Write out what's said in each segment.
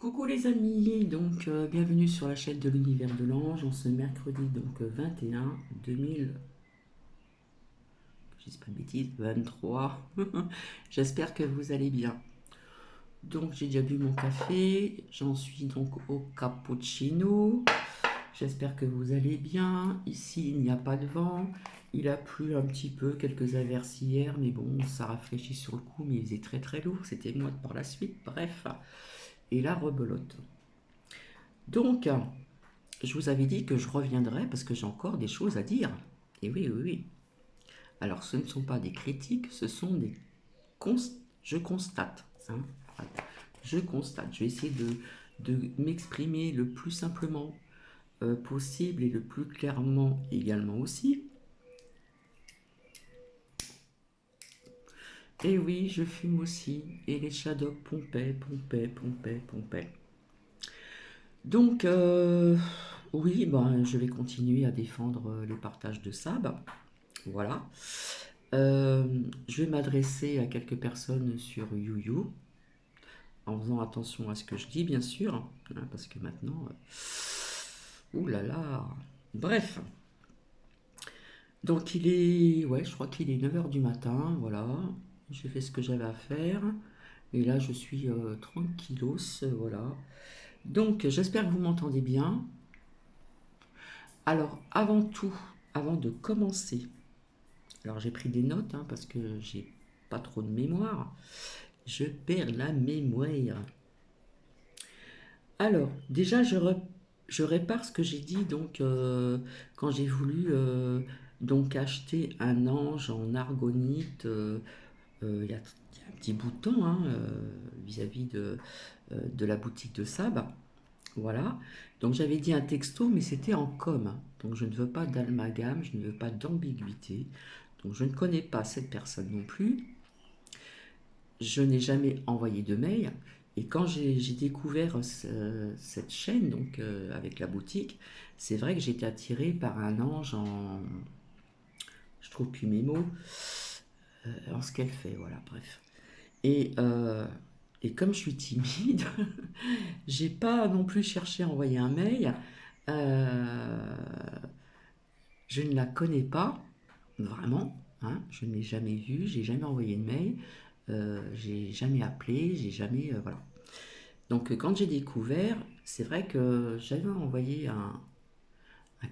Coucou les amis, bienvenue sur la chaîne de l'univers de l'ange en ce mercredi 21 2000, je dis pas de bêtises, 23. J'espère que vous allez bien. Donc j'ai déjà bu mon café, j'en suis donc au cappuccino. J'espère que vous allez bien. Ici il n'y a pas de vent, il a plu un petit peu, quelques averses hier, mais bon ça rafraîchit sur le coup, mais il faisait très très lourd, c'était moite par la suite, bref. Et la rebelote. Donc, je vous avais dit que je reviendrai parce que j'ai encore des choses à dire. Et oui, oui, oui. Alors, ce ne sont pas des critiques, ce sont des je constate. Hein. Voilà. Je constate. Je vais essayer de m'exprimer le plus simplement possible et le plus clairement également aussi. Et oui, je fume aussi. Et les shadows pompaient, pompaient, pompaient, pompaient. Donc, oui, ben, je vais continuer à défendre les partages de sable. Voilà. Je vais m'adresser à quelques personnes sur YouYou, en faisant attention à ce que je dis, bien sûr, hein, parce que maintenant, ouh là là. Bref, donc il est, ouais, je crois qu'il est 9 heures du matin, voilà. J'ai fait ce que j'avais à faire, et là je suis tranquillos, voilà. Donc j'espère que vous m'entendez bien. Alors, avant tout, avant de commencer, alors j'ai pris des notes, hein, parce que j'ai pas trop de mémoire. Je perds la mémoire. Alors, déjà, je répare ce que j'ai dit quand j'ai voulu donc acheter un ange en argonite il y a un petit bout de temps hein, vis-à-vis de la boutique de Sab. Voilà. Donc j'avais dit un texto, mais c'était en com. Donc je ne veux pas d'amalgame, je ne veux pas d'ambiguïté. Donc je ne connais pas cette personne non plus. Je n'ai jamais envoyé de mail. Et quand j'ai découvert cette chaîne, avec la boutique, c'est vrai que j'étais attirée par un ange en. Je trouve plus mes mots, en ce qu'elle fait, voilà, bref. Et, euh, et comme je suis timide, j'ai pas non plus cherché à envoyer un mail. Euh, je ne la connais pas, vraiment, hein, je ne l'ai jamais vue, j'ai jamais envoyé de mail, j'ai jamais appelé, j'ai jamais. Voilà. Donc quand j'ai découvert, c'est vrai que j'avais envoyé un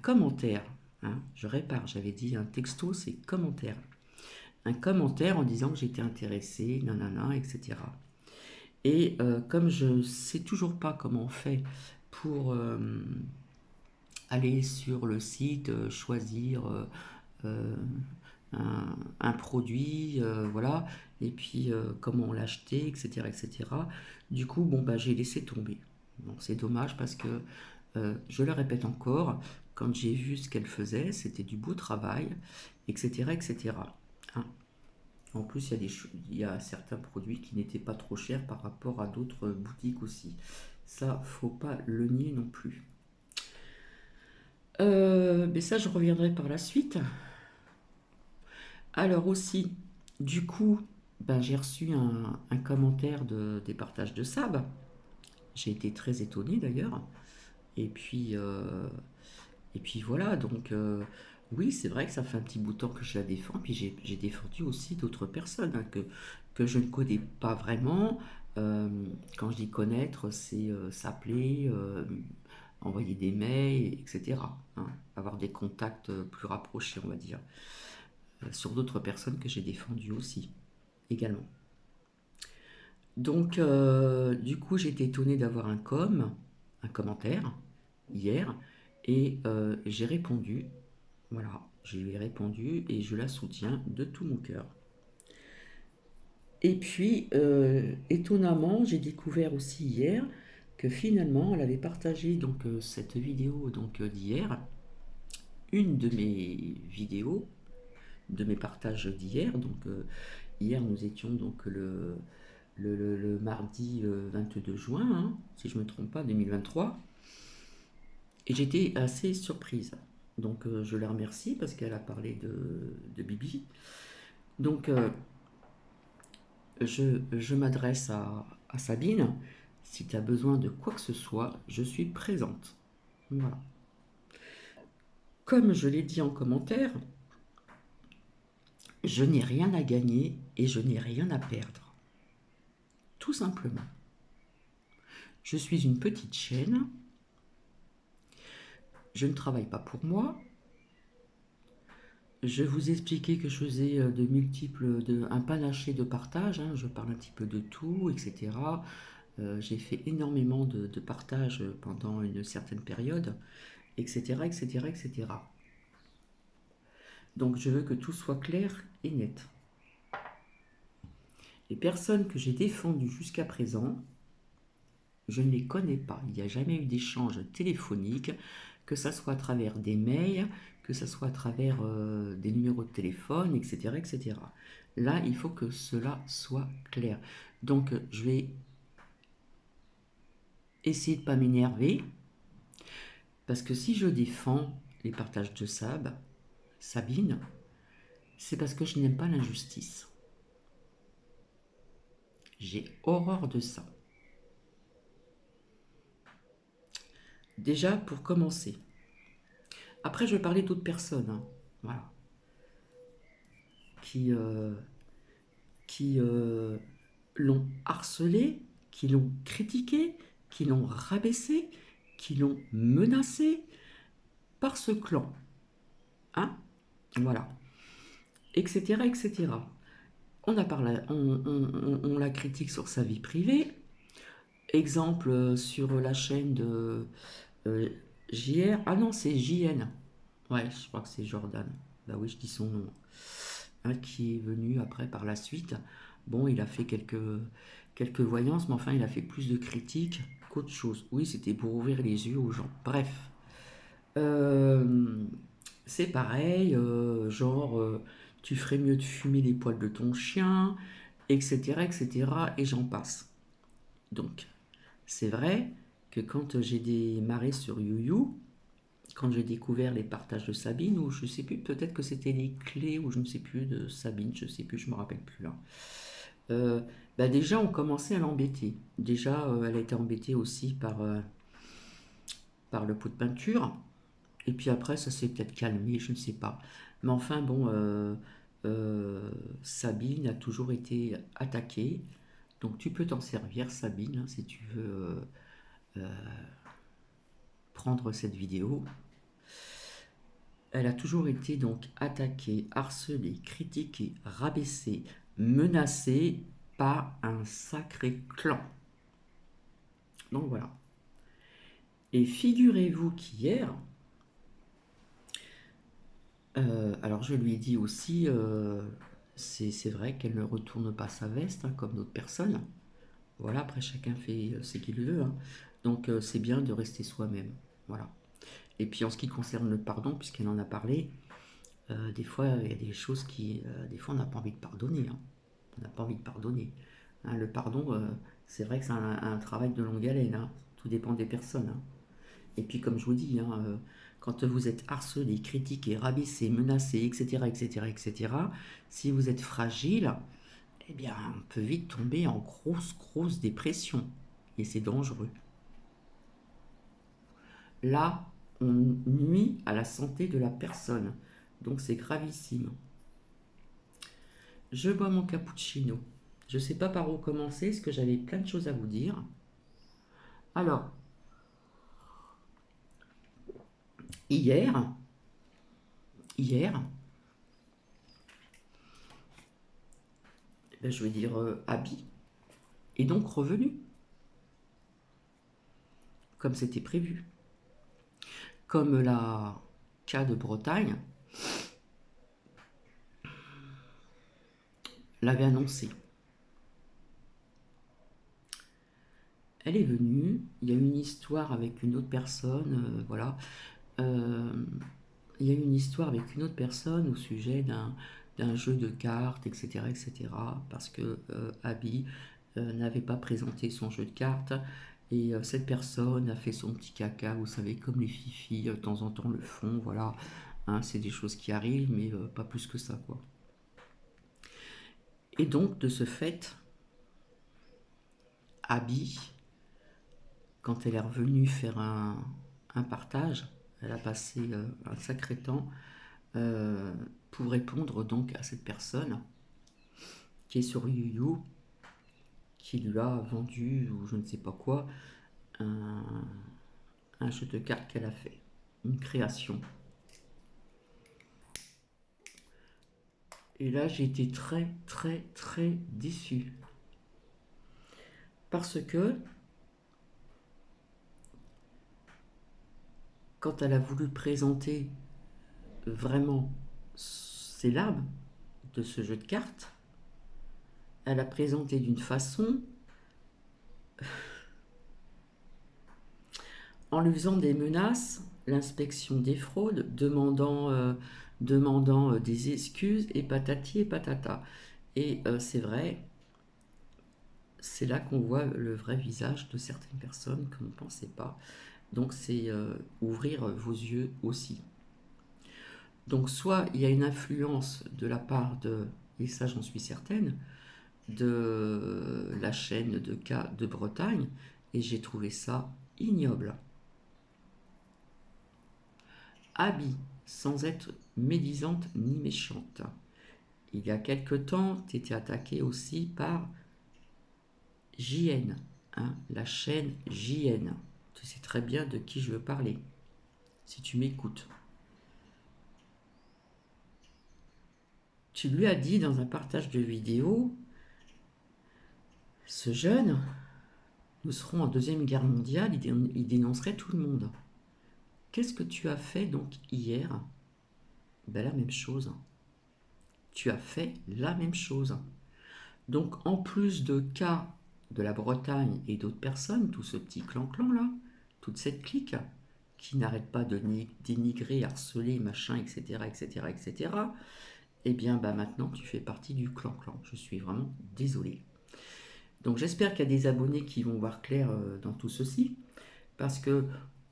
commentaire. Hein, je répare, j'avais dit un texto, c'est commentaire. Un commentaire en disant que j'étais intéressée, nanana, etc. Et comme je ne sais toujours pas comment on fait pour aller sur le site, choisir euh, un produit, voilà, et puis comment l'acheter, etc., etc. Du coup, bon, bah, j'ai laissé tomber. Donc c'est dommage parce que, je le répète encore, quand j'ai vu ce qu'elle faisait, c'était du beau travail, etc., etc. Hein. En plus, il y a certains produits qui n'étaient pas trop chers par rapport à d'autres boutiques aussi. Ça, faut pas le nier non plus. Mais ça, je reviendrai par la suite. Alors aussi, du coup, ben, j'ai reçu un commentaire des partages de Sab. J'ai été très étonnée d'ailleurs. Et puis, euh, et puis voilà, oui, c'est vrai que ça fait un petit bout de temps que je la défends. Puis j'ai défendu aussi d'autres personnes hein, que je ne connais pas vraiment. Euh, Quand je dis connaître, c'est s'appeler, envoyer des mails, etc. Hein, avoir des contacts plus rapprochés, on va dire, sur d'autres personnes que j'ai défendues aussi, également. Du coup, j'ai été étonnée d'avoir un commentaire, hier, et j'ai répondu. Voilà, je lui ai répondu et je la soutiens de tout mon cœur. Et puis, étonnamment, j'ai découvert aussi hier que finalement, elle avait partagé cette vidéo d'hier, une de mes vidéos, de mes partages d'hier. Hier, nous étions le mardi 22 juin, hein, si je ne me trompe pas, 2023. Et j'étais assez surprise. Je la remercie parce qu'elle a parlé de Bibi. Donc, je m'adresse à Sabine. Si tu as besoin de quoi que ce soit, je suis présente. Voilà. Comme je l'ai dit en commentaire, je n'ai rien à gagner et je n'ai rien à perdre. Tout simplement. Je suis une petite chaîne. Je ne travaille pas pour moi. Je vous ai expliqué que je faisais un panaché de partage. Hein. Je parle un petit peu de tout, etc. J'ai fait énormément de partage pendant une certaine période, etc., etc., etc. Donc je veux que tout soit clair et net. Les personnes que j'ai défendues jusqu'à présent, je ne les connais pas. Il n'y a jamais eu d'échange téléphonique, que ce soit à travers des mails, que ce soit à travers des numéros de téléphone, etc., etc. Là, il faut que cela soit clair. Donc, je vais essayer de ne pas m'énerver, parce que si je défends les partages de Sabine, c'est parce que je n'aime pas l'injustice. J'ai horreur de ça. Déjà, pour commencer. Après, je vais parler d'autres personnes, hein, voilà, qui, qui l'ont harcelé, qui l'ont critiqué, qui l'ont rabaissé, qui l'ont menacé par ce clan. Hein, voilà. Etc. etc. On, a parlé, on la critique sur sa vie privée. Exemple sur la chaîne de JR. Ah non, c'est JN. Ouais, je crois que c'est Jordan. Bah oui, je dis son nom. Hein, qui est venu après par la suite. Bon, il a fait quelques voyances, mais enfin, il a fait plus de critiques qu'autre chose. Oui, c'était pour ouvrir les yeux aux gens. Bref. Euh, c'est pareil, genre, tu ferais mieux de fumer les poils de ton chien, etc., etc., et j'en passe. Donc, c'est vrai que quand j'ai démarré sur YouYou, quand j'ai découvert les partages de Sabine, ou je sais plus, peut-être que c'était les clés, ou je ne sais plus, de Sabine, je sais plus, je me rappelle plus là. Bah déjà, on commençait à l'embêter. Déjà, elle a été embêtée aussi par le pot de peinture. Et puis après, ça s'est peut-être calmé, je ne sais pas. Mais enfin, bon, Sabine a toujours été attaquée. Donc tu peux t'en servir, Sabine, hein, si tu veux prendre cette vidéo. Elle a toujours été donc attaquée, harcelée, critiquée, rabaissée, menacée par un sacré clan. Donc voilà. Et figurez-vous qu'hier, alors je lui ai dit aussi, c'est vrai qu'elle ne retourne pas sa veste, hein, comme d'autres personnes. Voilà, après chacun fait ce qu'il veut, hein. Donc c'est bien de rester soi-même. Voilà. Et puis en ce qui concerne le pardon, puisqu'elle en a parlé, des fois il y a des choses des fois on n'a pas envie de pardonner, hein. On n'a pas envie de pardonner. Hein, le pardon, c'est vrai que c'est un travail de longue haleine, hein. Tout dépend des personnes, hein. Et puis comme je vous dis, hein, quand vous êtes harcelé, critiqué, rabaissé, menacé, etc., etc., etc., si vous êtes fragile, eh bien, on peut vite tomber en grosse dépression. Et c'est dangereux. Là, on nuit à la santé de la personne. Donc c'est gravissime. Je bois mon cappuccino. Je ne sais pas par où commencer, parce que j'avais plein de choses à vous dire. Alors, hier, ben, je vais dire Abby est donc revenu, comme c'était prévu. Comme la K de Bretagne l'avait annoncé. Elle est venue, il y a eu une histoire avec une autre personne, voilà. Euh, il y a eu une histoire avec une autre personne au sujet d'un jeu de cartes, etc., etc., parce que Abby n'avait pas présenté son jeu de cartes, et cette personne a fait son petit caca, vous savez, comme les fifis, de temps en temps le font, voilà. Hein, c'est des choses qui arrivent, mais pas plus que ça, quoi. Et donc, de ce fait, Abby quand elle est revenue faire un partage, elle a passé un sacré temps euh, pour répondre donc à cette personne qui est sur YouYou, qui lui a vendu, ou je ne sais pas quoi, un, un jeu de cartes qu'elle a fait, une création. Et là, j'ai été très, très, très déçue. Parce que, quand elle a voulu présenter vraiment ses l'âme de ce jeu de cartes, elle a présenté d'une façon en lui faisant des menaces, l'inspection des fraudes, demandant des excuses et patati et patata. Et c'est vrai, c'est là qu'on voit le vrai visage de certaines personnes qu'on ne pensait pas. Donc c'est ouvrir vos yeux aussi. Donc soit il y a une influence de la part de, et ça j'en suis certaine, de la chaîne de cas de Bretagne, et j'ai trouvé ça ignoble. Abby, sans être médisante ni méchante. Il y a quelque temps, tu étais attaqué aussi par JN, hein, la chaîne JN. Tu sais très bien de qui je veux parler, si tu m'écoutes. Tu lui as dit dans un partage de vidéo, ce jeune, nous serons en Deuxième Guerre mondiale, il dénoncerait tout le monde. Qu'est-ce que tu as fait donc hier? Ben, la même chose. Tu as fait la même chose. Donc en plus de cas de la Bretagne et d'autres personnes, tout ce petit clan-clan là, toute cette clique qui n'arrête pas de dénigrer, harceler, machin, etc., etc., etc., eh bien bah, maintenant tu fais partie du clan-clan. Je suis vraiment désolée. Donc j'espère qu'il y a des abonnés qui vont voir clair dans tout ceci, parce que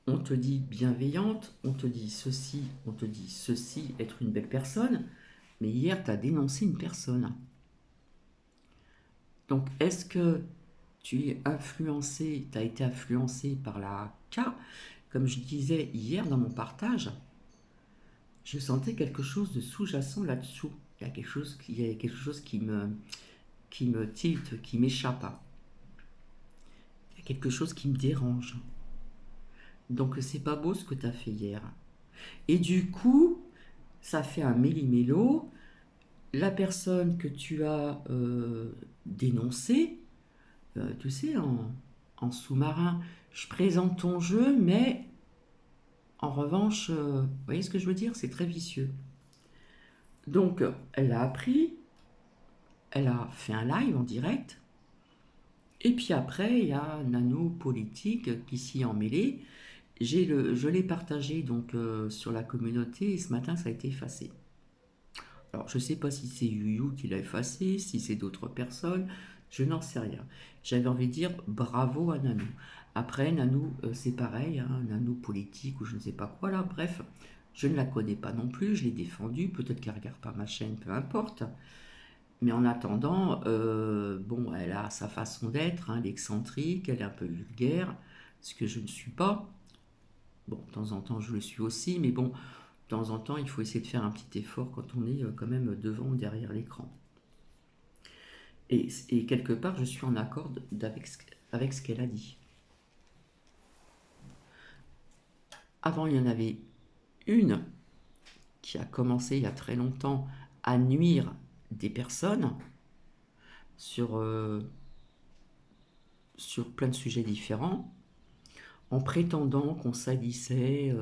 on te dit bienveillante, on te dit ceci, être une belle personne, mais hier tu as dénoncé une personne. Donc est-ce que tu es influencé, tu as été influencé par la K? Comme je disais hier dans mon partage, je sentais quelque chose de sous-jacent là-dessous. Il y a quelque chose qui me tilte, qui m'échappe. Il y a quelque chose qui me dérange. Donc c'est pas beau ce que tu as fait hier. Et du coup, ça fait un méli-mélo. La personne que tu as dénoncée, tu sais, en sous-marin, je présente ton jeu, mais en revanche, vous voyez ce que je veux dire? C'est très vicieux. Donc, elle a appris, elle a fait un live en direct, et puis après, il y a Nano Politique qui s'y est emmêlé. Je l'ai partagé donc sur la communauté, et ce matin, ça a été effacé. Alors, je ne sais pas si c'est YouYou qui l'a effacé, si c'est d'autres personnes, je n'en sais rien. J'avais envie de dire bravo à Nanou. Après, Nanou, c'est pareil, hein, Nanou politique ou je ne sais pas quoi là, bref, je ne la connais pas non plus, je l'ai défendue, peut-être qu'elle ne regarde pas ma chaîne, peu importe. Mais en attendant, bon, elle a sa façon d'être, hein, l'excentrique, elle est un peu vulgaire, ce que je ne suis pas. Bon, de temps en temps, je le suis aussi, mais bon, de temps en temps, il faut essayer de faire un petit effort quand on est quand même devant ou derrière l'écran. Et quelque part, je suis en accord avec ce qu'elle a dit. Avant, il y en avait une qui a commencé il y a très longtemps à nuire des personnes sur, sur plein de sujets différents, en prétendant qu'on salissait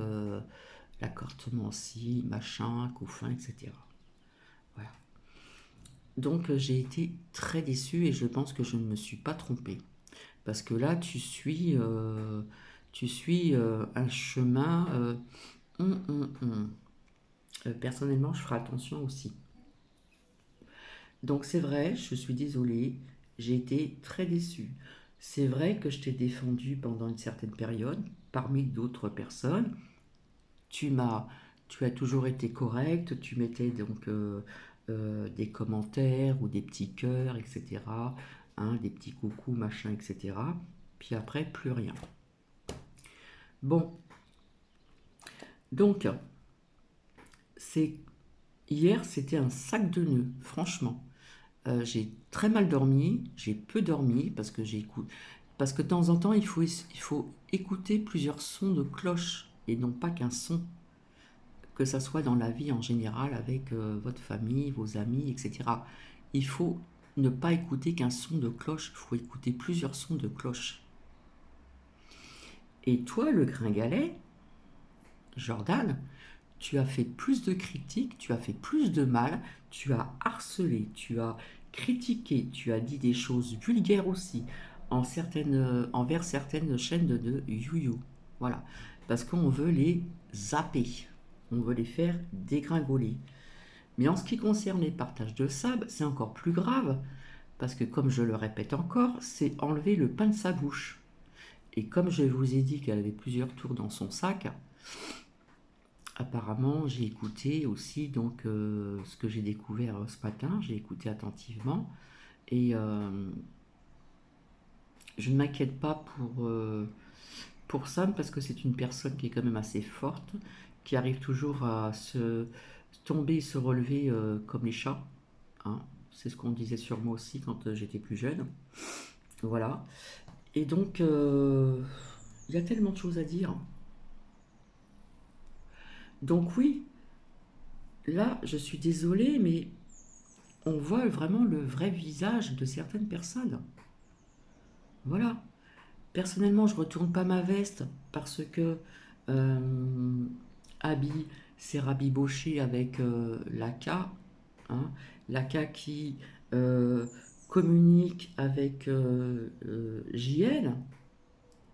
la cartomancie, machin, couffin, etc. Voilà. Donc j'ai été très déçue et je pense que je ne me suis pas trompée. Parce que là, tu suis un chemin. Hum, hum, hum. Personnellement, je ferai attention aussi. Donc c'est vrai, je suis désolée, j'ai été très déçue. C'est vrai que je t'ai défendu pendant une certaine période, parmi d'autres personnes. Tu m'as, tu as toujours été correcte, tu mettais donc des commentaires ou des petits cœurs, etc. Hein, des petits coucous, machin, etc. Puis après, plus rien. Bon, donc, c'est hier, c'était un sac de nœuds, franchement. J'ai très mal dormi, j'ai peu dormi parce que de temps en temps, il faut écouter plusieurs sons de cloche et non pas qu'un son, que ça soit dans la vie en général avec votre famille, vos amis, etc. Il faut ne pas écouter qu'un son de cloche, il faut écouter plusieurs sons de cloche. Et toi, le gringalet, Jordan, tu as fait plus de critiques, tu as fait plus de mal, tu as harcelé, tu as critiqué, tu as dit des choses vulgaires aussi envers certaines chaînes de YouYou. Voilà. Parce qu'on veut les zapper. On veut les faire dégringoler. Mais en ce qui concerne les partages de sable, c'est encore plus grave. Parce que, comme je le répète encore, c'est enlever le pain de sa bouche. Et comme je vous ai dit qu'elle avait plusieurs tours dans son sac, apparemment, j'ai écouté aussi donc ce que j'ai découvert ce matin. J'ai écouté attentivement et je ne m'inquiète pas pour Sam parce que c'est une personne qui est quand même assez forte, qui arrive toujours à se tomber et se relever comme les chats, hein. C'est ce qu'on disait sur moi aussi quand j'étais plus jeune. Voilà. Et donc, il y a tellement de choses à dire. Donc oui, là, je suis désolée, mais on voit vraiment le vrai visage de certaines personnes. Voilà. Personnellement, je retourne pas ma veste parce que euh, Abby s'est rabiboché avec l'AK, hein, l'AK qui euh, communique avec JL,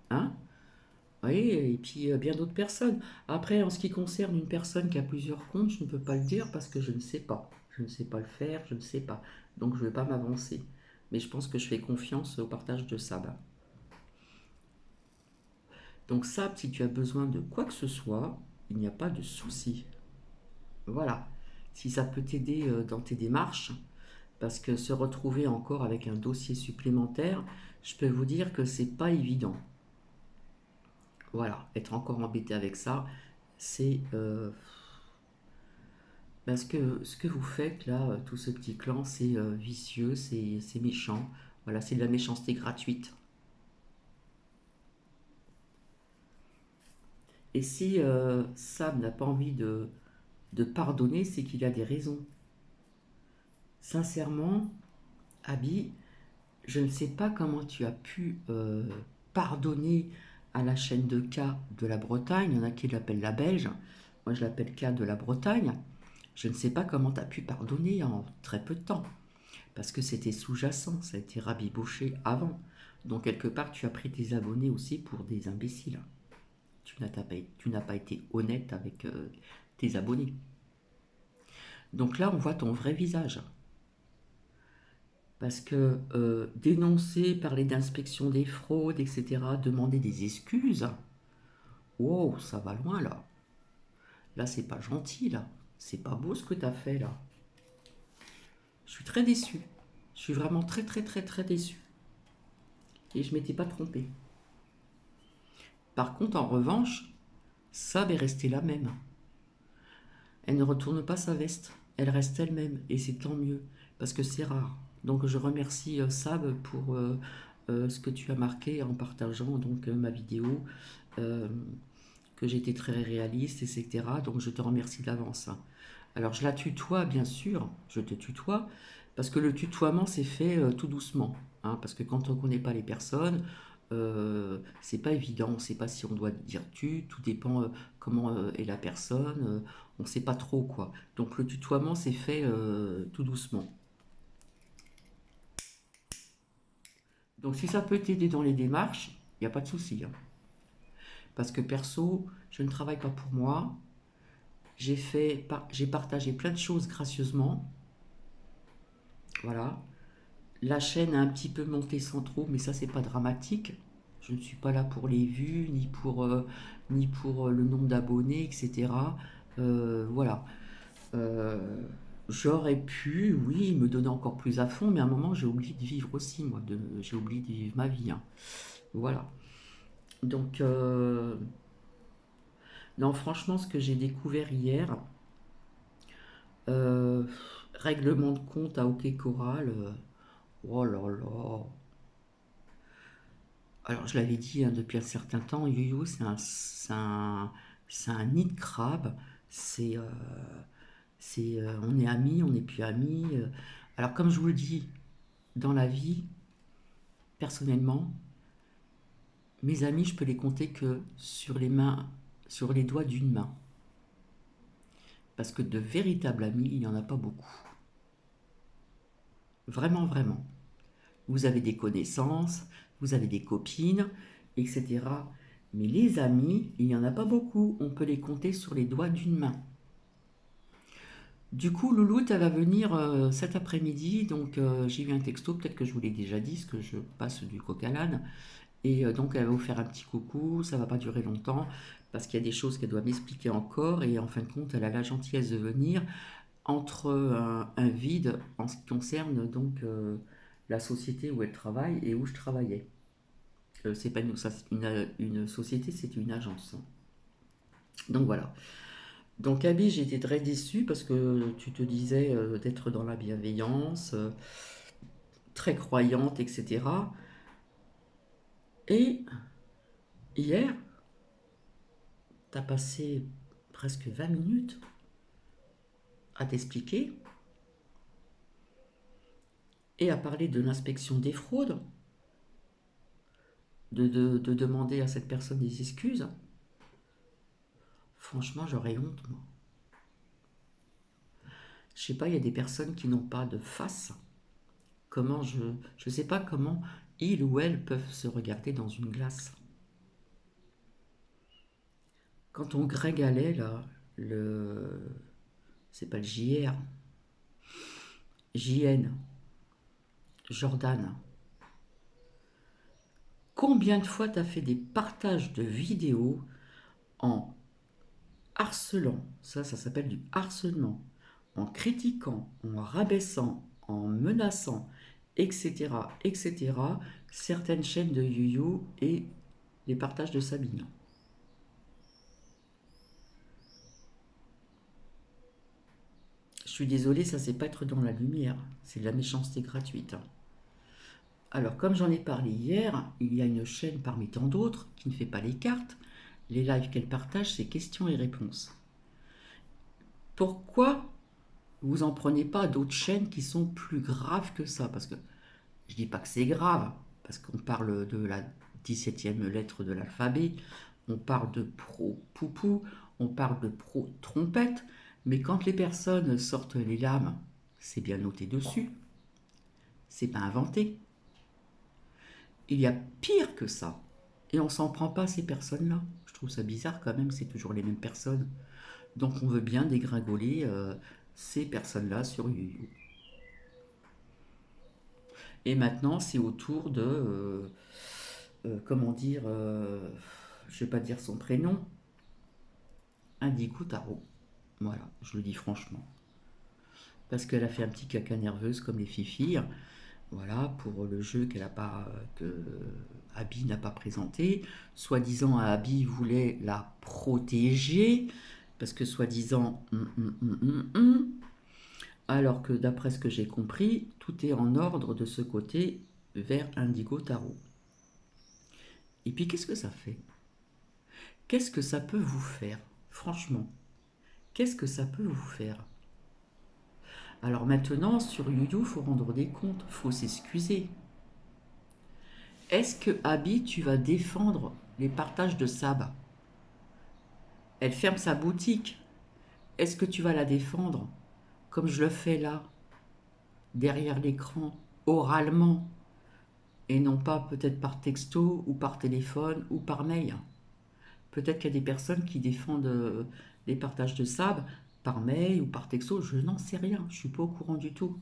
hein, oui, et puis bien d'autres personnes. Après, en ce qui concerne une personne qui a plusieurs comptes, je ne peux pas le dire parce que je ne sais pas. Je ne sais pas le faire, je ne sais pas. Donc je ne vais pas m'avancer. Mais je pense que je fais confiance au partage de Sab. Donc Sab, si tu as besoin de quoi que ce soit, il n'y a pas de souci. Voilà. Si ça peut t'aider dans tes démarches, parce que se retrouver encore avec un dossier supplémentaire, je peux vous dire que c'est pas évident. Voilà, être encore embêté avec ça, c'est parce que ce que vous faites là, tout ce petit clan, c'est vicieux, c'est méchant. Voilà, c'est de la méchanceté gratuite. Et si Sam n'a pas envie de pardonner, c'est qu'il a des raisons. Sincèrement, Abby, je ne sais pas comment tu as pu pardonner à la chaîne de K de la Bretagne. Il y en a qui l'appellent la Belge. Moi, je l'appelle K de la Bretagne. Je ne sais pas comment tu as pu pardonner en très peu de temps. Parce que c'était sous-jacent, ça a été rabiboché avant. Donc, quelque part, tu as pris tes abonnés aussi pour des imbéciles. Tu n'as pas été honnête avec tes abonnés. Donc là, on voit ton vrai visage. Parce que dénoncer, parler d'inspection des fraudes, etc., demander des excuses, wow, ça va loin là. Là, c'est pas gentil là. C'est pas beau ce que tu as fait là. Je suis très déçu. Je suis vraiment très très très très déçu. Et je m'étais pas trompé. Par contre, en revanche, Sab est restée la même. Elle ne retourne pas sa veste. Elle reste elle-même. Et c'est tant mieux. Parce que c'est rare. Donc je remercie Sab pour ce que tu as marqué en partageant donc ma vidéo. Euh, que j'étais très réaliste, etc. Donc je te remercie d'avance. Alors je la tutoie, bien sûr, je te tutoie, parce que le tutoiement c'est fait tout doucement. Hein, parce que quand on ne connaît pas les personnes, c'est pas évident, on ne sait pas si on doit dire tu, tout dépend comment est la personne, on ne sait pas trop quoi. Donc le tutoiement c'est fait tout doucement. Donc si ça peut t'aider dans les démarches, il n'y a pas de souci. Hein. Parce que perso, je ne travaille pas pour moi, j'ai partagé plein de choses gracieusement. Voilà. La chaîne a un petit peu monté sans trop, mais ça, c'est pas dramatique. Je ne suis pas là pour les vues, ni pour le nombre d'abonnés, etc. Voilà. Euh, J'aurais pu, oui, me donner encore plus à fond, mais à un moment, j'ai oublié de vivre aussi, j'ai oublié de vivre ma vie. Hein. Voilà. Donc, Non, franchement, ce que j'ai découvert hier, euh, règlement de compte à OK Corral, oh là là. Alors, je l'avais dit hein, depuis un certain temps, YoYo, c'est un nid de crabe. C'est, euh, on est amis, on n'est plus amis. Alors, comme je vous le dis, dans la vie, personnellement, mes amis, je peux les compter que sur les mains, sur les doigts d'une main. Parce que de véritables amis, il n'y en a pas beaucoup. Vraiment, vraiment. Vous avez des connaissances, vous avez des copines, etc. Mais les amis, il n'y en a pas beaucoup. On peut les compter sur les doigts d'une main. Du coup, Louloute, elle va venir cet après-midi. Donc, j'ai eu un texto, peut-être que je vous l'ai déjà dit, parce que je passe du coq à l'âne. Et donc, elle va vous faire un petit coucou. Ça va pas durer longtemps, parce qu'il y a des choses qu'elle doit m'expliquer encore. Et en fin de compte, elle a la gentillesse de venir entre un vide en ce qui concerne donc la société où elle travaille et où je travaillais. C'est pas une société, c'est une agence. Donc voilà. Donc Abby, j'étais très déçue parce que tu te disais d'être dans la bienveillance, très croyante, etc. Et hier, tu as passé presque 20 minutes à t'expliquer et à parler de l'inspection des fraudes, de demander à cette personne des excuses. Franchement, j'aurais honte, moi. Je sais pas, il y a des personnes qui n'ont pas de face. Comment je sais pas comment ils ou elles peuvent se regarder dans une glace. Quand on grégalait là, le c'est pas le JR, JN, Jordan. Combien de fois t'as fait des partages de vidéos en harcelant, ça s'appelle du harcèlement, en critiquant, en rabaissant, en menaçant, etc., etc., certaines chaînes de YoYo et les partages de Sabine. Je suis désolée, ça c'est pas être dans la lumière, c'est de la méchanceté gratuite. Alors, comme j'en ai parlé hier, il y a une chaîne parmi tant d'autres qui ne fait pas les cartes. Les lives qu'elle partage, c'est questions et réponses. Pourquoi vous en prenez pas d'autres chaînes qui sont plus graves que ça? Parce que je dis pas que c'est grave, parce qu'on parle de la 17e lettre de l'alphabet, on parle de pro-poupou, on parle de pro-trompette, mais quand les personnes sortent les lames, c'est bien noté dessus, c'est pas inventé. Il y a pire que ça. Et on s'en prend pas à ces personnes-là. Je trouve ça bizarre quand même, c'est toujours les mêmes personnes. Donc on veut bien dégringoler ces personnes-là sur YouTube. Et maintenant, c'est au tour de, comment dire, je vais pas dire son prénom, Indigo Tarot. Voilà, je le dis franchement. Parce qu'elle a fait un petit caca nerveuse comme les filles. Voilà, pour le jeu qu'elle a pas, que Abby n'a pas présenté. Soi-disant, Abby voulait la protéger, parce que soi-disant, alors que d'après ce que j'ai compris, tout est en ordre de ce côté vers Indigo Tarot. Et puis qu'est-ce que ça fait? Qu'est-ce que ça peut vous faire? Franchement, qu'est-ce que ça peut vous faire? Alors maintenant, sur YouTube, il faut rendre des comptes, il faut s'excuser. Est-ce que Abby, tu vas défendre les partages de Sab? Elle ferme sa boutique. Est-ce que tu vas la défendre comme je le fais là, derrière l'écran, oralement, et non pas peut-être par texto ou par téléphone ou par mail? Peut-être qu'il y a des personnes qui défendent les partages de Sab par mail ou par texto, je n'en sais rien, je ne suis pas au courant du tout.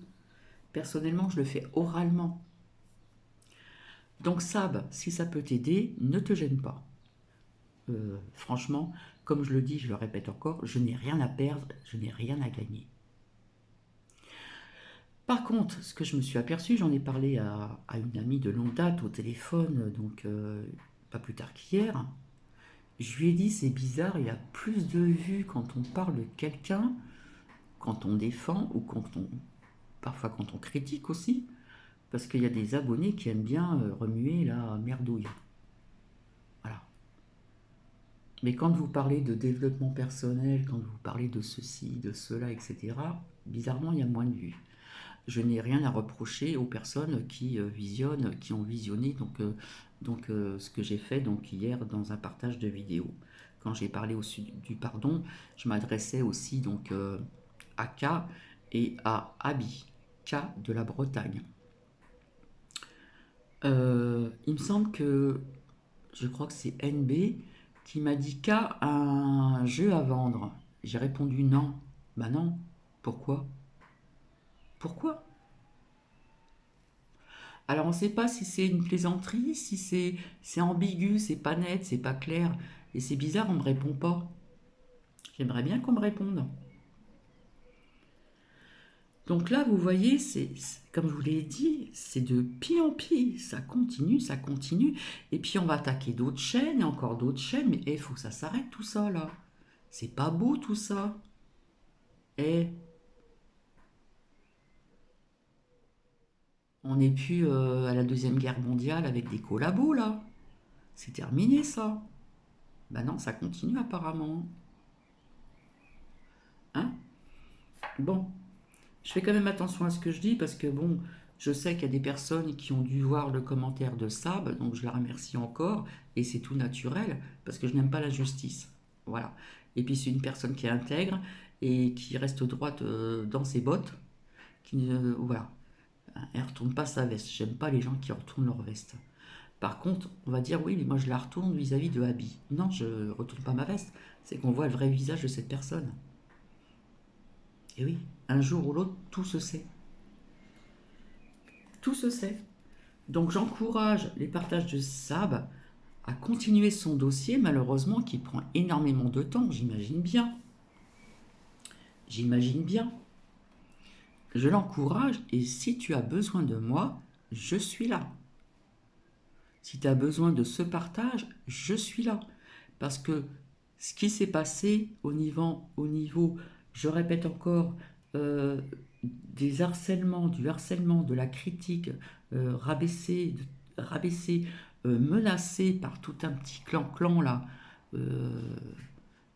Personnellement, je le fais oralement. Donc Sab, si ça peut t'aider, ne te gêne pas. Franchement, comme je le dis, je le répète encore, je n'ai rien à perdre, je n'ai rien à gagner. Par contre, ce que je me suis aperçu, j'en ai parlé à une amie de longue date au téléphone, donc pas plus tard qu'hier, Je lui ai dit, c'est bizarre, il y a plus de vues quand on parle de quelqu'un, quand on défend ou parfois quand on critique aussi, parce qu'il y a des abonnés qui aiment bien remuer la merdouille. Voilà. Mais quand vous parlez de développement personnel, quand vous parlez de ceci, de cela, etc., bizarrement, il y a moins de vues. Je n'ai rien à reprocher aux personnes qui visionnent, qui ont visionné ce que j'ai fait donc hier dans un partage de vidéo. Quand j'ai parlé du pardon, je m'adressais aussi donc à K et à Abi, K de la Bretagne. Il me semble que, je crois que c'est NB qui m'a dit K a un jeu à vendre. J'ai répondu non. Bah non. Pourquoi? Pourquoi? Alors on ne sait pas si c'est une plaisanterie, si c'est ambigu, c'est pas net, c'est pas clair. Et c'est bizarre, on me répond pas. J'aimerais bien qu'on me réponde. Donc là, vous voyez, comme je vous l'ai dit, c'est de pis en pis. Ça continue, ça continue. Et puis on va attaquer d'autres chaînes et encore d'autres chaînes. Mais il faut que ça s'arrête tout ça là. C'est pas beau tout ça. Et on n'est plus à la Deuxième Guerre mondiale avec des collabos là. C'est terminé ça. Ben non, ça continue apparemment. Hein? Bon, je fais quand même attention à ce que je dis parce que bon, je sais qu'il y a des personnes qui ont dû voir le commentaire de Sab, donc je la remercie encore, et c'est tout naturel parce que je n'aime pas la justice. Voilà. Et puis c'est une personne qui est intègre et qui reste droite dans ses bottes, voilà, elle retourne pas sa veste. J'aime pas les gens qui retournent leur veste. Par contre, on va dire oui, mais moi je la retourne vis-à-vis de Abby. Non, je retourne pas ma veste. C'est qu'on voit le vrai visage de cette personne. Et oui, un jour ou l'autre, tout se sait. Tout se sait. Donc j'encourage les partages de Sab à continuer son dossier, malheureusement, qui prend énormément de temps, j'imagine bien. J'imagine bien. Je l'encourage et si tu as besoin de moi, je suis là. Si tu as besoin de ce partage, je suis là. Parce que ce qui s'est passé au niveau, je répète encore, euh, du harcèlement, de la critique, rabaissé, menacé par tout un petit clan là, euh,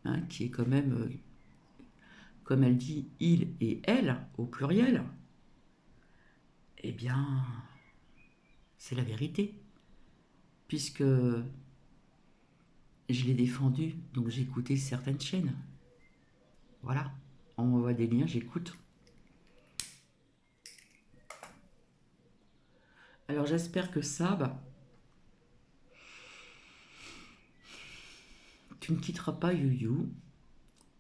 hein, qui est quand même, comme elle dit, il et elle au pluriel, eh bien, c'est la vérité. Puisque je l'ai défendu, donc j'ai écouté certaines chaînes. Voilà, on m'envoie des liens, j'écoute. Alors j'espère que Sab, tu ne quitteras pas YouYou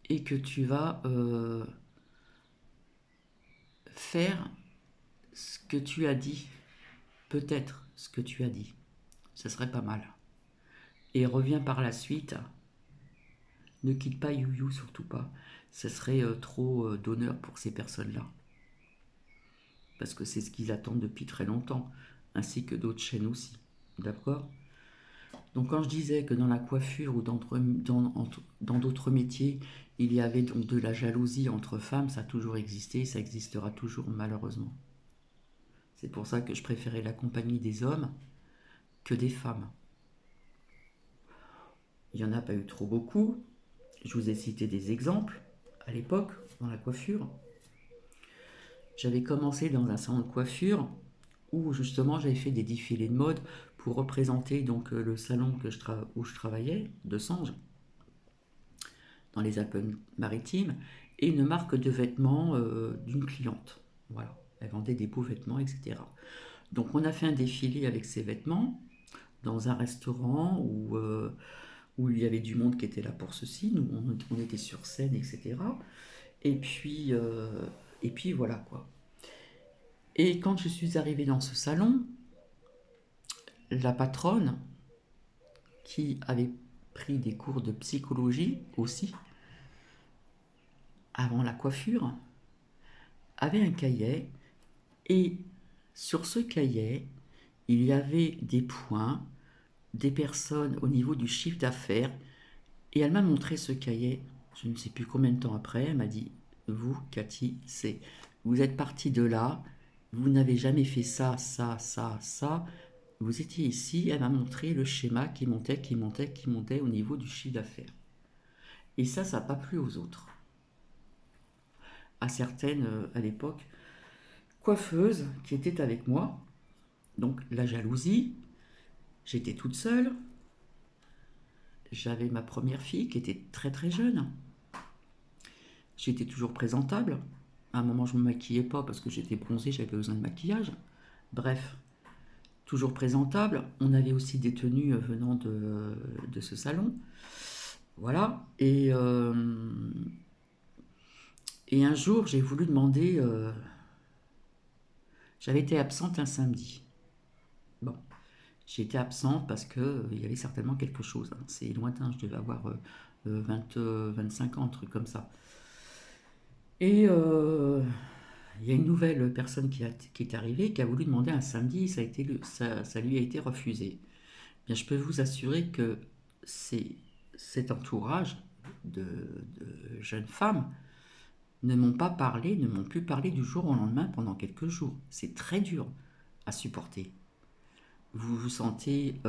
et que tu vas faire ce que tu as dit. Peut-être ce que tu as dit. Ce serait pas mal. Et reviens par la suite. Ne quitte pas YouYou, surtout pas. Ce serait trop d'honneur pour ces personnes-là. Parce que c'est ce qu'ils attendent depuis très longtemps. Ainsi que d'autres chaînes aussi. D'accord? Donc quand je disais que dans la coiffure ou dans d'autres métiers, il y avait donc de la jalousie entre femmes, ça a toujours existé, ça existera toujours malheureusement. C'est pour ça que je préférais la compagnie des hommes que des femmes. Il n'y en a pas eu trop beaucoup. Je vous ai cité des exemples à l'époque dans la coiffure. J'avais commencé dans un salon de coiffure où justement j'avais fait des défilés de mode pour représenter donc le salon où je travaillais, de Sange, dans les Alpes-Maritimes, et une marque de vêtements d'une cliente. Voilà, elle vendait des beaux vêtements, etc. Donc on a fait un défilé avec ces vêtements dans un restaurant où il y avait du monde qui était là pour ceci. Nous, on était sur scène, etc. Et puis, euh, et puis voilà quoi. Et quand je suis arrivée dans ce salon, la patronne, qui avait pris des cours de psychologie aussi, avant la coiffure, avait un cahier et sur ce cahier, il y avait des points, des personnes au niveau du chiffre d'affaires Et elle m'a montré ce cahier, je ne sais plus combien de temps après, elle m'a dit, vous, Cathy, vous êtes parti de là, vous n'avez jamais fait ça, ça, ça, ça, vous étiez ici, elle m'a montré le schéma qui montait, qui montait, qui montait au niveau du chiffre d'affaires. Et ça n'a pas plu aux autres. À certaines, à l'époque, coiffeuses qui étaient avec moi, donc la jalousie, j'étais toute seule, j'avais ma première fille qui était très très jeune, j'étais toujours présentable, à un moment je ne me maquillais pas parce que j'étais bronzée, j'avais besoin de maquillage, bref, toujours présentable, on avait aussi des tenues venant de ce salon, voilà, et un jour j'ai voulu demander, j'avais été absente un samedi, bon, j'ai été absente parce que il y avait certainement quelque chose, hein. C'est lointain, je devais avoir 25 ans, un truc comme ça. Et il y a une nouvelle personne qui est arrivée, qui a voulu demander un samedi, ça lui a été refusé. Bien, je peux vous assurer que cet entourage de jeunes femmes ne m'ont pas parlé, ne m'ont plus parlé du jour au lendemain pendant quelques jours. C'est très dur à supporter. Vous vous sentez,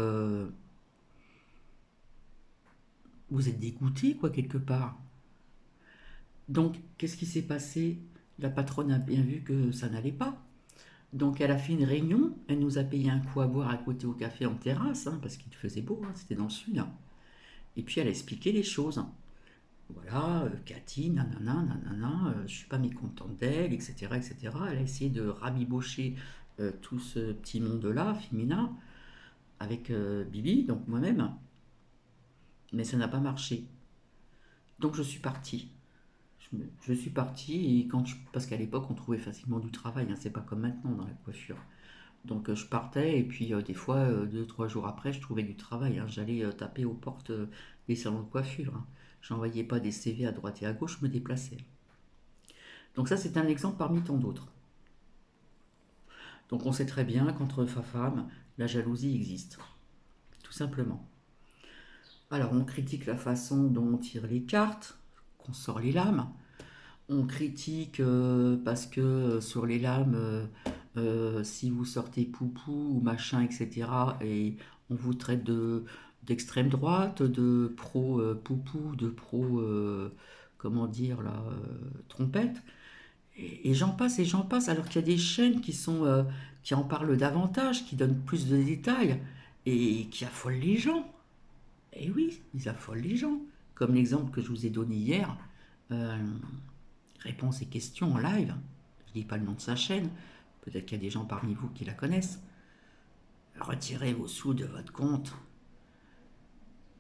vous êtes dégoûté quoi quelque part. Donc, qu'est-ce qui s'est passé? La patronne a bien vu que ça n'allait pas. Donc, elle a fait une réunion. Elle nous a payé un coup à boire à côté au café en terrasse, hein, parce qu'il faisait beau, hein, c'était dans le sud, hein. Et puis, elle a expliqué les choses. Voilà, Cathy, nanana, nanana, je suis pas mécontente d'elle, etc., etc. Elle a essayé de rabibocher tout ce petit monde-là, féminin, avec Bibi, donc moi-même, mais ça n'a pas marché. Donc, je suis partie. Je suis partie et parce qu'à l'époque on trouvait facilement du travail, hein, c'est pas comme maintenant dans la coiffure. Donc je partais et puis des fois 2, 3 jours après je trouvais du travail, hein. J'allais taper aux portes des salons de coiffure, hein. J'envoyais pas des CV à droite et à gauche, je me déplaçais. Donc ça c'est un exemple parmi tant d'autres. Donc on sait très bien qu'entre femmes, la jalousie existe, tout simplement. Alors on critique la façon dont on tire les cartes, qu'on sort les lames. On critique parce que sur les lames, si vous sortez poupou ou machin, etc., et on vous traite d'extrême droite, de pro poupou, de pro, comment dire, là, trompette, et j'en passe, alors qu'il y a des chaînes qui en parlent davantage, qui donnent plus de détails, et qui affolent les gens. Et oui, ils affolent les gens. Comme l'exemple que je vous ai donné hier, euh, réponses et questions en live. Je ne dis pas le nom de sa chaîne, peut-être qu'il y a des gens parmi vous qui la connaissent. Retirez vos sous de votre compte.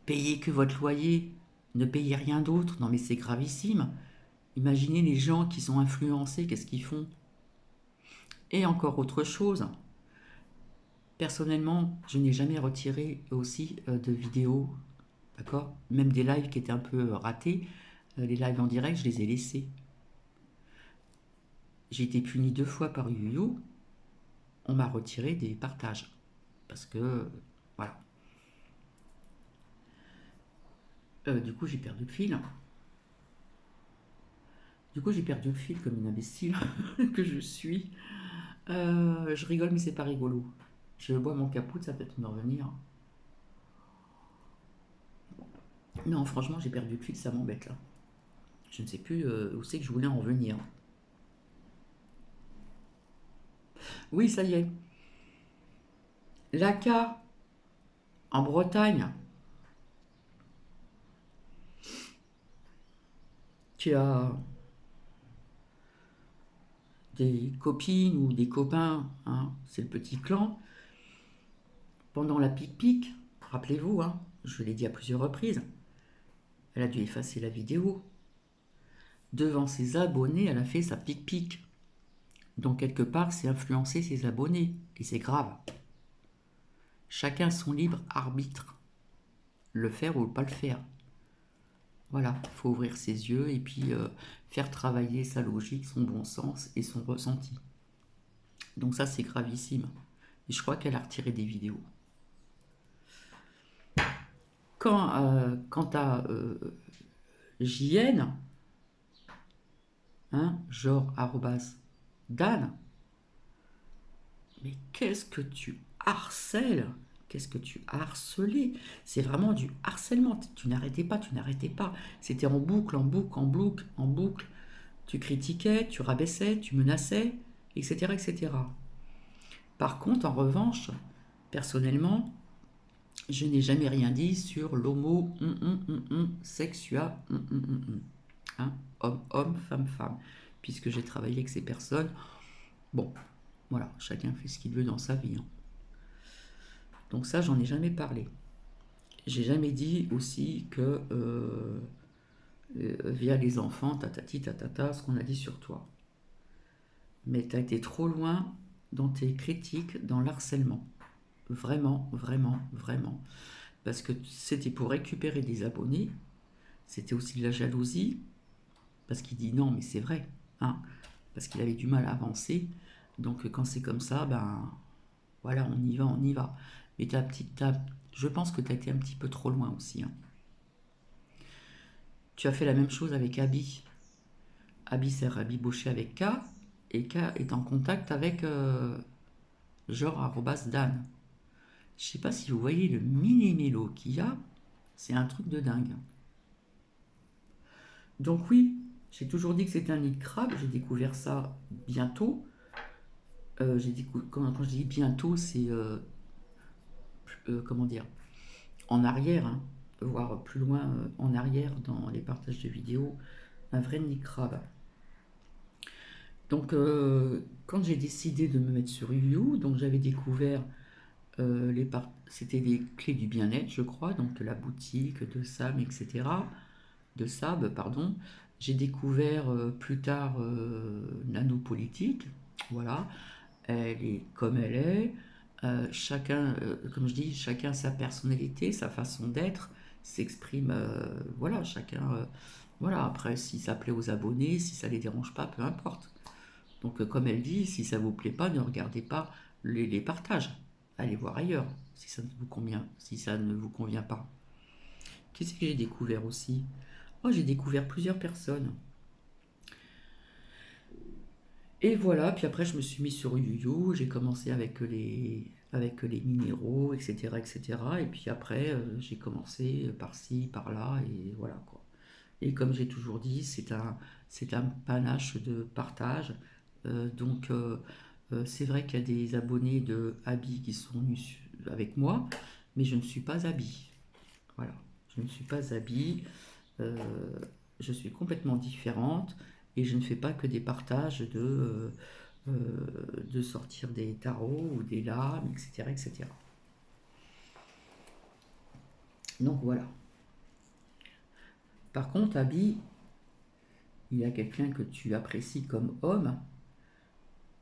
Payez que votre loyer. Ne payez rien d'autre. Non mais c'est gravissime. Imaginez les gens qui sont influencés, qu'est-ce qu'ils font? Et encore autre chose. Personnellement, je n'ai jamais retiré aussi de vidéos, d'accord? Même des lives qui étaient un peu ratés, les lives en direct, je les ai laissés. J'ai été puni 2 fois par YoYo. On m'a retiré des partages. Parce que, voilà. Du coup, j'ai perdu le fil. Du coup, j'ai perdu le fil comme une imbécile que je suis. Je rigole, mais c'est pas rigolo. Je bois mon caput, ça va peut-être me revenir. Non, franchement, j'ai perdu le fil, ça m'embête là. Je ne sais plus où c'est que je voulais en revenir. Oui, ça y est. L'ACA en Bretagne, qui a des copines ou des copains, hein, c'est le petit clan, pendant la pique-pique, rappelez-vous, hein, je l'ai dit à plusieurs reprises, elle a dû effacer la vidéo. Devant ses abonnés, elle a fait sa pique-pique. Donc quelque part, c'est influencer ses abonnés. Et c'est grave. Chacun son libre arbitre. Le faire ou pas le faire. Voilà, il faut ouvrir ses yeux et puis faire travailler sa logique, son bon sens et son ressenti. Donc ça, c'est gravissime. Et je crois qu'elle a retiré des vidéos. Quand tu as JN, hein, genre arrobas Dan, mais qu'est-ce que tu harcèles? Qu'est-ce que tu as harcelé? C'est vraiment du harcèlement. Tu n'arrêtais pas, tu n'arrêtais pas. C'était en boucle, en boucle, en boucle, en boucle. Tu critiquais, tu rabaissais, tu menaçais, etc., etc. Par contre, en revanche, personnellement, je n'ai jamais rien dit sur l'homo sexua hein, homme, homme, femme, femme, puisque j'ai travaillé avec ces personnes. Bon, voilà, chacun fait ce qu'il veut dans sa vie. Hein. Donc ça, j'en ai jamais parlé. J'ai jamais dit aussi que via les enfants, tatati, tatata, ce qu'on a dit sur toi. Mais tu as été trop loin dans tes critiques, dans l'harcèlement. Vraiment, vraiment, vraiment. Parce que c'était pour récupérer des abonnés, c'était aussi de la jalousie, parce qu'il dit non, mais c'est vrai, hein, parce qu'il avait du mal à avancer. Donc quand c'est comme ça, ben voilà, on y va, on y va. Mais je pense que tu as été un petit peu trop loin aussi. Hein. Tu as fait la même chose avec Abby. Abby s'est rabiboché avec K, et K est en contact avec genre arrobas Dan. Je sais pas si vous voyez le mini-mélo qu'il y a, c'est un truc de dingue. Donc oui, j'ai toujours dit que c'était un nid de crabe, j'ai découvert ça bientôt. Quand je dis bientôt, c'est comment dire, en arrière, hein, voire plus loin en arrière dans les partages de vidéos, un vrai nid de crabe. Donc quand j'ai décidé de me mettre sur You, donc j'avais découvert c'était des clés du bien-être, je crois, donc de la boutique, de Sam, etc. De Sab, pardon. J'ai découvert plus tard Nanopolitique, voilà. Elle est comme elle est. Chacun, comme je dis, chacun sa personnalité, sa façon d'être, s'exprime, voilà, chacun, voilà. Après, si ça plaît aux abonnés, si ça les dérange pas, peu importe. Donc, comme elle dit, si ça vous plaît pas, ne regardez pas les partages. Allez voir ailleurs, si ça ne vous convient, si ça ne vous convient pas. Qu'est-ce que j'ai découvert aussi? Oh, j'ai découvert plusieurs personnes. Et voilà, puis après je me suis mis sur YouYou, j'ai commencé avec les minéraux, etc., etc. Et cetera. Et puis après, j'ai commencé par-ci, par-là, et voilà quoi. Et comme j'ai toujours dit, c'est un panache de partage. Donc c'est vrai qu'il y a des abonnés de Abi qui sont venus avec moi, mais je ne suis pas Abi. Voilà, je ne suis pas Abi. Euh, je suis complètement différente et je ne fais pas que des partages de sortir des tarots ou des lames, etc., etc. Donc voilà. Par contre, Abby, il y a quelqu'un que tu apprécies comme homme.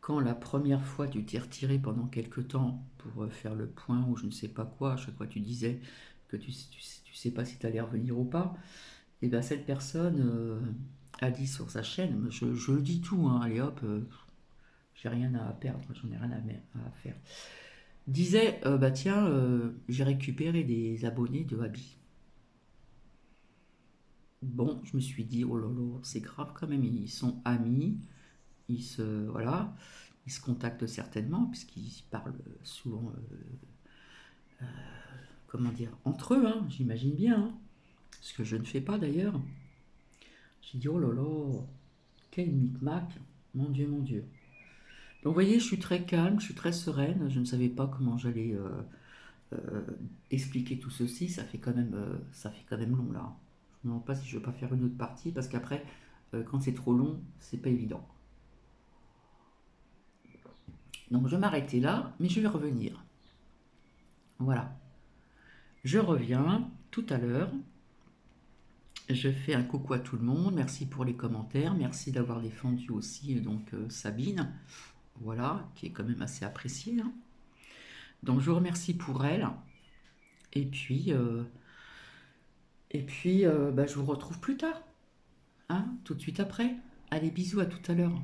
Quand la première fois tu t'es retiré pendant quelque temps pour faire le point ou je ne sais pas quoi, à chaque fois tu disais que tu sais pas si tu allais revenir ou pas, et bien cette personne a dit sur sa chaîne, je le dis tout, hein, allez hop, j'ai rien à perdre, j'en ai rien à faire. Disait, bah tiens, j'ai récupéré des abonnés de Abi. Bon, je me suis dit, oh là là, c'est grave quand même, ils sont amis, voilà, ils se contactent certainement, puisqu'ils parlent souvent, comment dire, entre eux, hein, j'imagine bien, hein, ce que je ne fais pas d'ailleurs. J'ai dit, oh là là, quel micmac, mon Dieu, mon Dieu. Donc vous voyez, je suis très calme, je suis très sereine, je ne savais pas comment j'allais expliquer tout ceci, ça fait quand même long là. Je me demande pas si je vais pas faire une autre partie parce qu'après, quand c'est trop long, c'est pas évident. Donc je vais m'arrêter là, mais je vais revenir. Voilà. Je reviens tout à l'heure. Je fais un coucou à tout le monde. Merci pour les commentaires. Merci d'avoir défendu aussi donc Sabine. Voilà, qui est quand même assez appréciée. Hein. Donc je vous remercie pour elle. Et puis, bah, je vous retrouve plus tard. Hein, tout de suite après. Allez, bisous, à tout à l'heure.